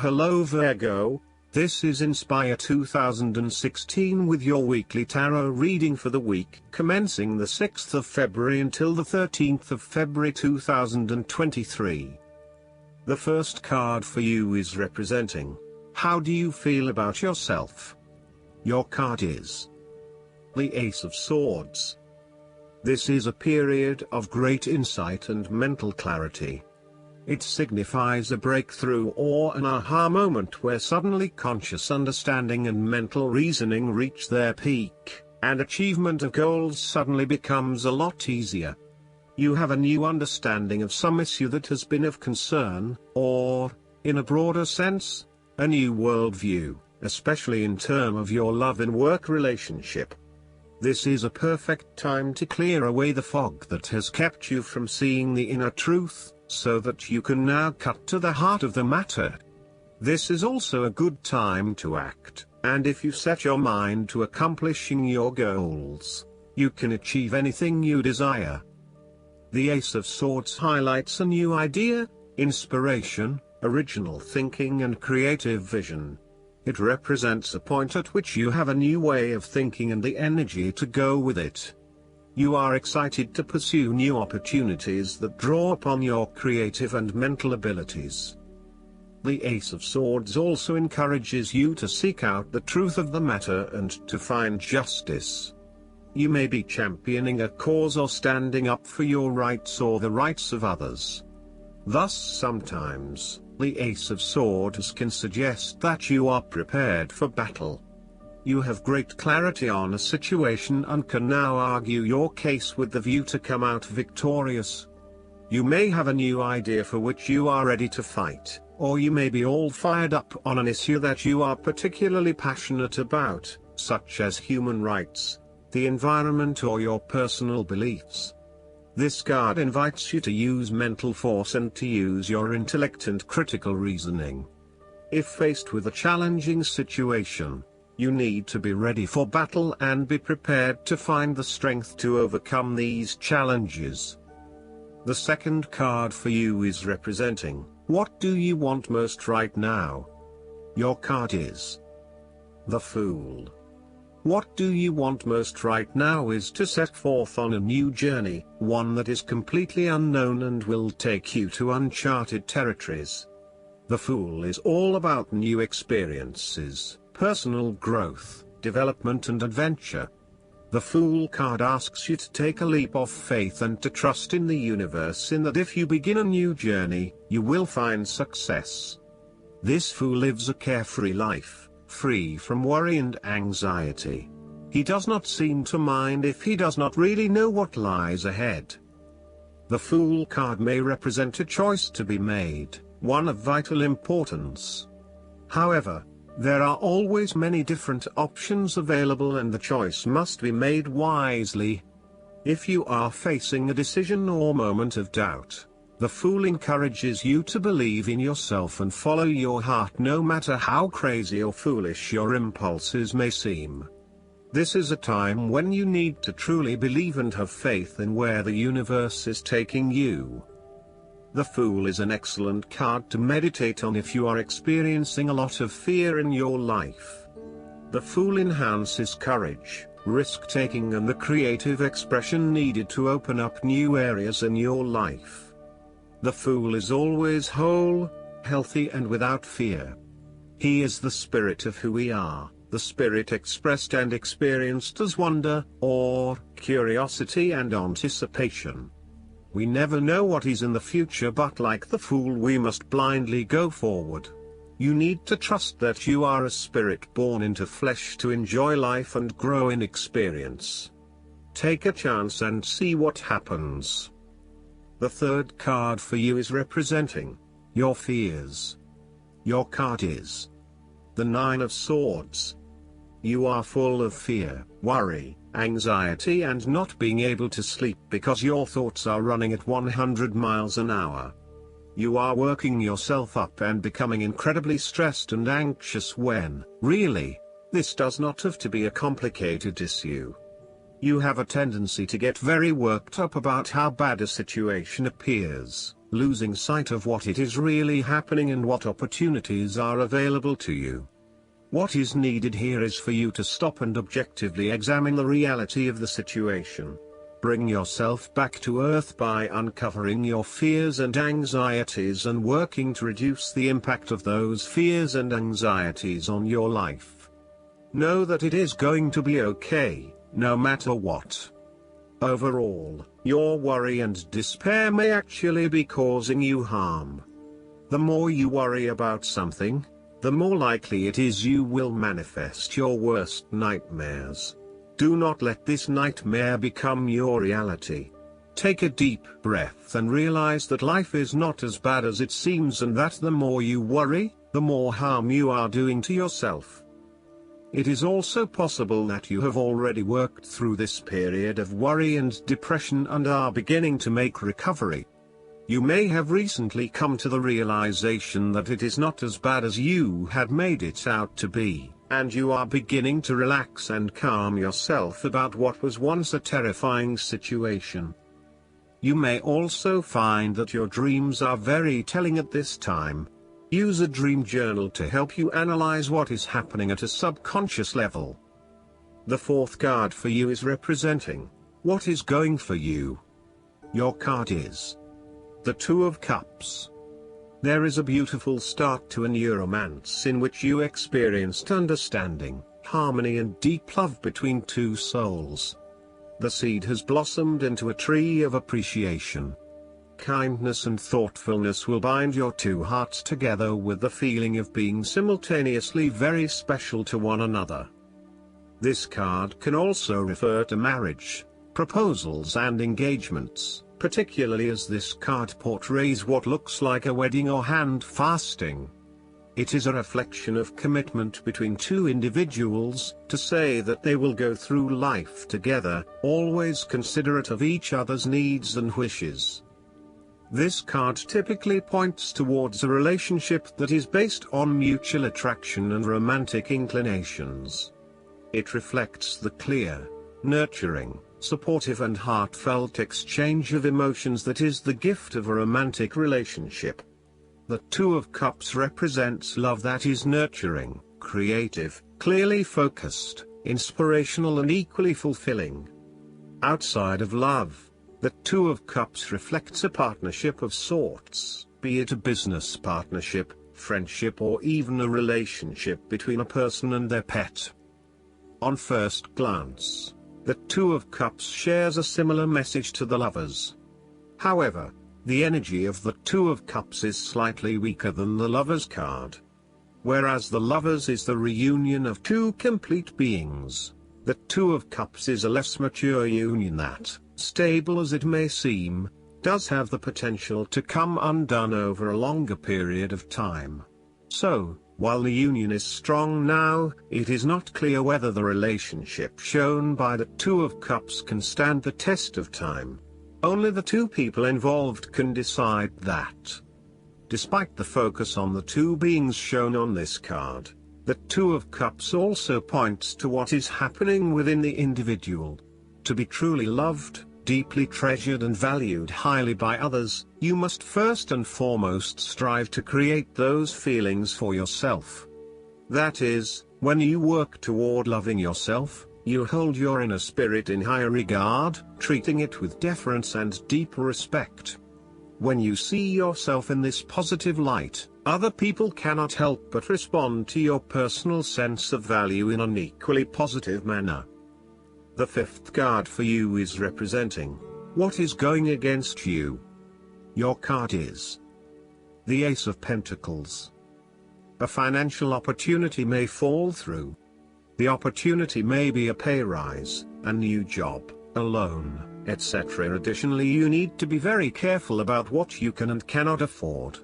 Hello Virgo, this is Inspire 2016 with your weekly tarot reading for the week commencing the 6th of February until the 13th of February 2023. The first card for you is representing, how do you feel about yourself? Your card is the Ace of Swords. This is a period of great insight and mental clarity. It signifies a breakthrough or an aha moment where suddenly conscious understanding and mental reasoning reach their peak, and achievement of goals suddenly becomes a lot easier. You have a new understanding of some issue that has been of concern, or, in a broader sense, a new worldview, especially in terms of your love and work relationship. This is a perfect time to clear away the fog that has kept you from seeing the inner truth, so that you can now cut to the heart of the matter. This is also a good time to act, and if you set your mind to accomplishing your goals, you can achieve anything you desire. The Ace of Swords highlights a new idea, inspiration, original thinking and creative vision. It represents a point at which you have a new way of thinking and the energy to go with it. You are excited to pursue new opportunities that draw upon your creative and mental abilities. The Ace of Swords also encourages you to seek out the truth of the matter and to find justice. You may be championing a cause or standing up for your rights or the rights of others. Thus sometimes, the Ace of Swords can suggest that you are prepared for battle. You have great clarity on a situation and can now argue your case with the view to come out victorious. You may have a new idea for which you are ready to fight, or you may be all fired up on an issue that you are particularly passionate about, such as human rights, the environment or your personal beliefs. This card invites you to use mental force and to use your intellect and critical reasoning. If faced with a challenging situation, you need to be ready for battle and be prepared to find the strength to overcome these challenges. The second card for you is representing, what do you want most right now? Your card is the Fool. What do you want most right now is to set forth on a new journey, one that is completely unknown and will take you to uncharted territories. The Fool is all about new experiences, personal growth, development and adventure. The Fool card asks you to take a leap of faith and to trust in the universe in that if you begin a new journey, you will find success. This Fool lives a carefree life, free from worry and anxiety. He does not seem to mind if he does not really know what lies ahead. The Fool card may represent a choice to be made, one of vital importance. However, there are always many different options available and the choice must be made wisely. If you are facing a decision or moment of doubt, the Fool encourages you to believe in yourself and follow your heart no matter how crazy or foolish your impulses may seem. This is a time when you need to truly believe and have faith in where the universe is taking you. The Fool is an excellent card to meditate on if you are experiencing a lot of fear in your life. The Fool enhances courage, risk-taking and the creative expression needed to open up new areas in your life. The Fool is always whole, healthy and without fear. He is the spirit of who we are, the spirit expressed and experienced as wonder, awe, curiosity and anticipation. We never know what is in the future, but like the Fool we must blindly go forward. You need to trust that you are a spirit born into flesh to enjoy life and grow in experience. Take a chance and see what happens. The third card for you is representing your fears. Your card is the Nine of Swords. You are full of fear, worry, anxiety and not being able to sleep because your thoughts are running at 100 miles an hour. You are working yourself up and becoming incredibly stressed and anxious when, really, this does not have to be a complicated issue. You have a tendency to get very worked up about how bad a situation appears, losing sight of what it is really happening and what opportunities are available to you. What is needed here is for you to stop and objectively examine the reality of the situation. Bring yourself back to earth by uncovering your fears and anxieties and working to reduce the impact of those fears and anxieties on your life. Know that it is going to be okay, no matter what. Overall, your worry and despair may actually be causing you harm. The more you worry about something, the more likely it is you will manifest your worst nightmares. Do not let this nightmare become your reality. Take a deep breath and realize that life is not as bad as it seems, and that the more you worry, the more harm you are doing to yourself. It is also possible that you have already worked through this period of worry and depression and are beginning to make recovery. You may have recently come to the realization that it is not as bad as you had made it out to be, and you are beginning to relax and calm yourself about what was once a terrifying situation. You may also find that your dreams are very telling at this time. Use a dream journal to help you analyze what is happening at a subconscious level. The fourth card for you is representing what is going for you. Your card is the Two of Cups. There is a beautiful start to a new romance in which you experienced understanding, harmony and deep love between two souls. The seed has blossomed into a tree of appreciation. Kindness and thoughtfulness will bind your two hearts together with the feeling of being simultaneously very special to one another. This card can also refer to marriage, proposals and engagements, particularly as this card portrays what looks like a wedding or hand fasting. It is a reflection of commitment between two individuals, to say that they will go through life together, always considerate of each other's needs and wishes. This card typically points towards a relationship that is based on mutual attraction and romantic inclinations. It reflects the clear, nurturing, supportive and heartfelt exchange of emotions that is the gift of a romantic relationship. The Two of Cups represents love that is nurturing, creative, clearly focused, inspirational and equally fulfilling. Outside of love, the Two of Cups reflects a partnership of sorts, be it a business partnership, friendship or even a relationship between a person and their pet. On first glance, the Two of Cups shares a similar message to the Lovers. However, the energy of the Two of Cups is slightly weaker than the Lovers card. Whereas the Lovers is the reunion of two complete beings, the Two of Cups is a less mature union that, stable as it may seem, does have the potential to come undone over a longer period of time. So, while the union is strong now, it is not clear whether the relationship shown by the Two of Cups can stand the test of time. Only the two people involved can decide that. Despite the focus on the two beings shown on this card, the Two of Cups also points to what is happening within the individual. To be truly loved, deeply treasured and valued highly by others, you must first and foremost strive to create those feelings for yourself. That is, when you work toward loving yourself, you hold your inner spirit in high regard, treating it with deference and deep respect. When you see yourself in this positive light, other people cannot help but respond to your personal sense of value in an equally positive manner. The fifth card for you is representing what is going against you. Your card is the Ace of Pentacles. A financial opportunity may fall through. The opportunity may be a pay rise, a new job, a loan, etc. Additionally, you need to be very careful about what you can and cannot afford.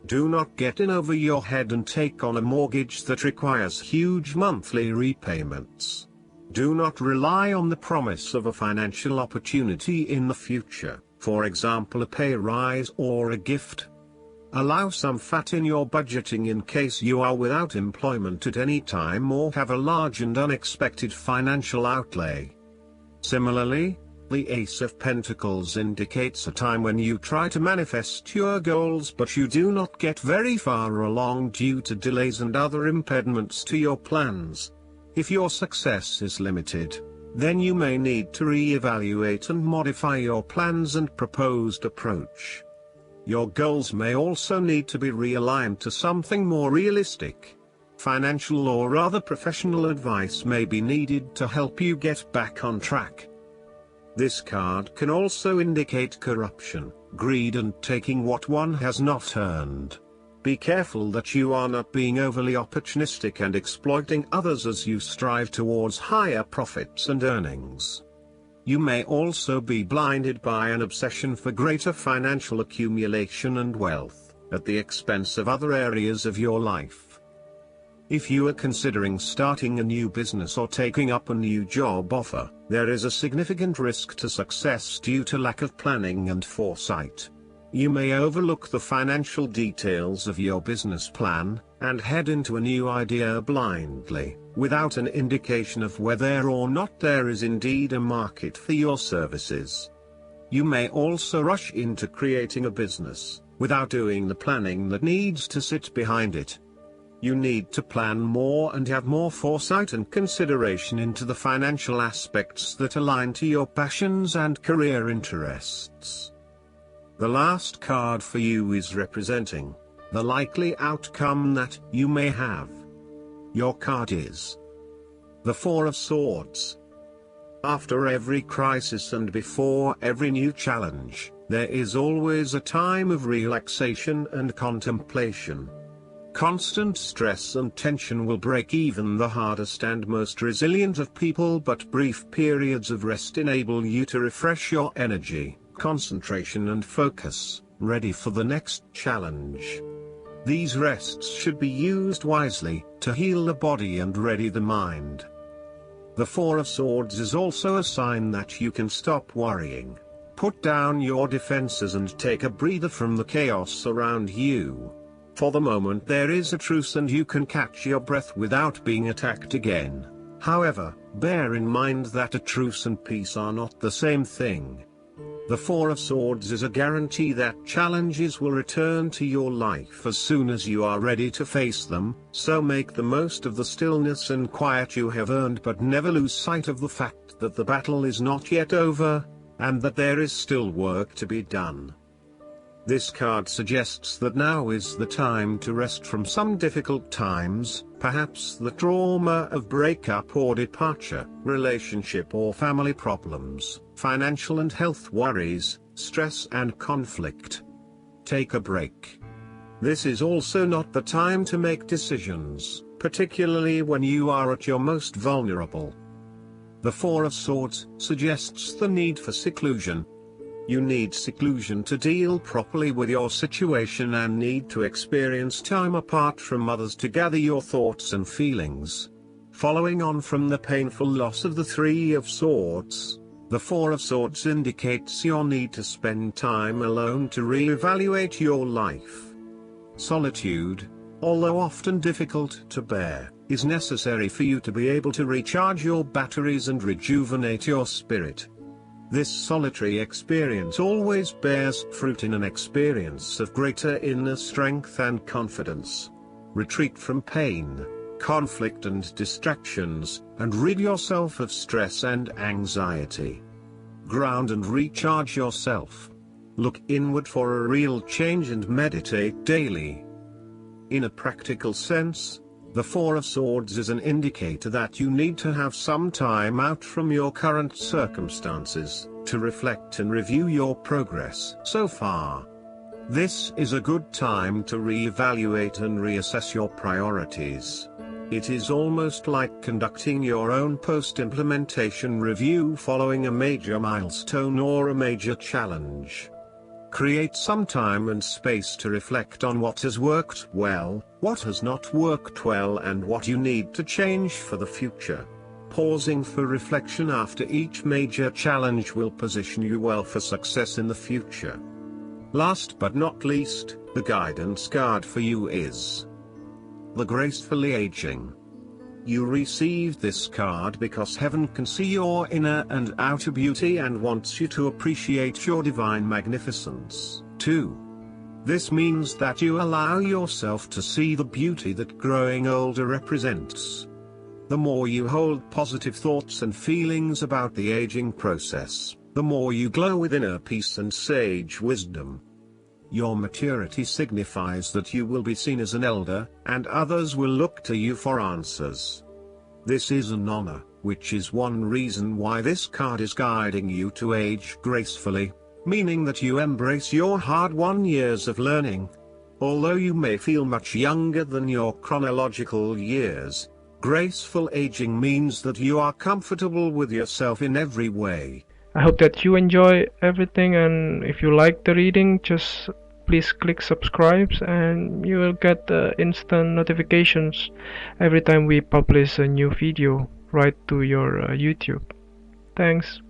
Do not get in over your head and take on a mortgage that requires huge monthly repayments. Do not rely on the promise of a financial opportunity in the future, for example a pay rise or a gift. Allow some fat in your budgeting in case you are without employment at any time or have a large and unexpected financial outlay. Similarly, the Ace of Pentacles indicates a time when you try to manifest your goals but you do not get very far along due to delays and other impediments to your plans. If your success is limited, then you may need to re-evaluate and modify your plans and proposed approach. Your goals may also need to be realigned to something more realistic. Financial or other professional advice may be needed to help you get back on track. This card can also indicate corruption, greed and taking what one has not earned. Be careful that you are not being overly opportunistic and exploiting others as you strive towards higher profits and earnings. You may also be blinded by an obsession for greater financial accumulation and wealth, at the expense of other areas of your life. If you are considering starting a new business or taking up a new job offer, there is a significant risk to success due to lack of planning and foresight. You may overlook the financial details of your business plan, and head into a new idea blindly, without an indication of whether or not there is indeed a market for your services. You may also rush into creating a business, without doing the planning that needs to sit behind it. You need to plan more and have more foresight and consideration into the financial aspects that align to your passions and career interests. The last card for you is representing the likely outcome that you may have. Your card is the Four of Swords. After every crisis and before every new challenge, there is always a time of relaxation and contemplation. Constant stress and tension will break even the hardest and most resilient of people, but brief periods of rest enable you to refresh your energy, concentration and focus, ready for the next challenge. These rests should be used wisely, to heal the body and ready the mind. The Four of Swords is also a sign that you can stop worrying, put down your defenses and take a breather from the chaos around you. For the moment there is a truce and you can catch your breath without being attacked again. However, bear in mind that a truce and peace are not the same thing. The Four of Swords is a guarantee that challenges will return to your life as soon as you are ready to face them, so make the most of the stillness and quiet you have earned, but never lose sight of the fact that the battle is not yet over, and that there is still work to be done. This card suggests that now is the time to rest from some difficult times, perhaps the trauma of breakup or departure, relationship or family problems, financial and health worries, stress and conflict. Take a break. This is also not the time to make decisions, particularly when you are at your most vulnerable. The Four of Swords suggests the need for seclusion. You need seclusion to deal properly with your situation and need to experience time apart from others to gather your thoughts and feelings. Following on from the painful loss of the Three of Swords, the Four of Swords indicates your need to spend time alone to re-evaluate your life. Solitude, although often difficult to bear, is necessary for you to be able to recharge your batteries and rejuvenate your spirit. This solitary experience always bears fruit in an experience of greater inner strength and confidence. Retreat from pain, conflict and distractions, and rid yourself of stress and anxiety. Ground and recharge yourself. Look inward for a real change and meditate daily. In a practical sense, the Four of Swords is an indicator that you need to have some time out from your current circumstances, to reflect and review your progress so far. This is a good time to re-evaluate and reassess your priorities. It is almost like conducting your own post-implementation review following a major milestone or a major challenge. Create some time and space to reflect on what has worked well, what has not worked well and what you need to change for the future. Pausing for reflection after each major challenge will position you well for success in the future. Last but not least, the guidance card for you is the Gracefully Aging. You received this card because heaven can see your inner and outer beauty and wants you to appreciate your divine magnificence, too. This means that you allow yourself to see the beauty that growing older represents. The more you hold positive thoughts and feelings about the aging process, the more you glow with inner peace and sage wisdom. Your maturity signifies that you will be seen as an elder, and others will look to you for answers. This is an honor, which is one reason why this card is guiding you to age gracefully, meaning that you embrace your hard-won years of learning. Although you may feel much younger than your chronological years, graceful aging means that you are comfortable with yourself in every way. I hope that you enjoy everything, and if you like the reading, just please click subscribe and you will get instant notifications every time we publish a new video right to your YouTube. Thanks.